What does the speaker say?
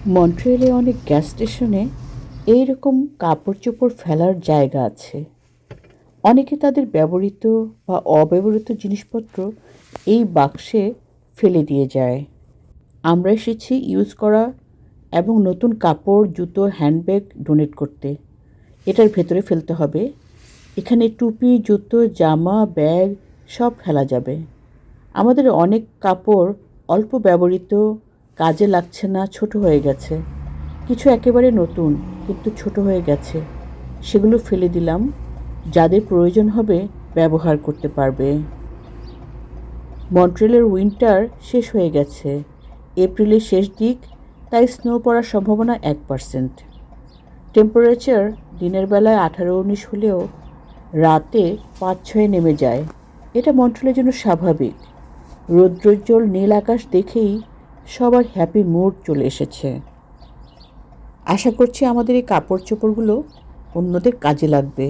মন্ট্রিয়ালে অনেক গ্যাস স্টেশনে এইরকম কাপড় চোপড় ফেলার জায়গা আছে। অনেকে তাদের ব্যবহৃত বা অব্যবহৃত জিনিসপত্র এই বাক্সে ফেলে দিয়ে যায়। আমরা এসেছি ইউজ করা এবং নতুন কাপড়, জুতো, হ্যান্ডব্যাগ ডোনেট করতে। এটার ভেতরে ফেলতে হবে। এখানে টুপি, জুতো, জামা, ব্যাগ সব ফেলা যাবে। আমাদের অনেক কাপড় অল্প ব্যবহৃত, কাজে লাগছে না, ছোট হয়ে গেছে। কিছু একেবারে নতুন কিন্তু ছোট হয়ে গেছে, সেগুলো ফেলে দিলাম। যাদের প্রয়োজন হবে ব্যবহার করতে পারবে। মন্ট্রিয়ালের উইন্টার শেষ হয়ে গেছে, এপ্রিলের শেষ দিক, তাই স্নো পড়ার সম্ভাবনা 1%। টেম্পারেচার দিনের বেলায় 18-19 হলেও রাতে 5-6 নেমে যায়। এটা মন্ট্রিয়ালের জন্য স্বাভাবিক। রৌদ্রোজ্জ্বল নীল আকাশ দেখেই সবার হ্যাপি মুড চলে এসেছে। আশা করছি আমাদের এই কাপড় চোপড়গুলো অন্যদের কাজে লাগবে।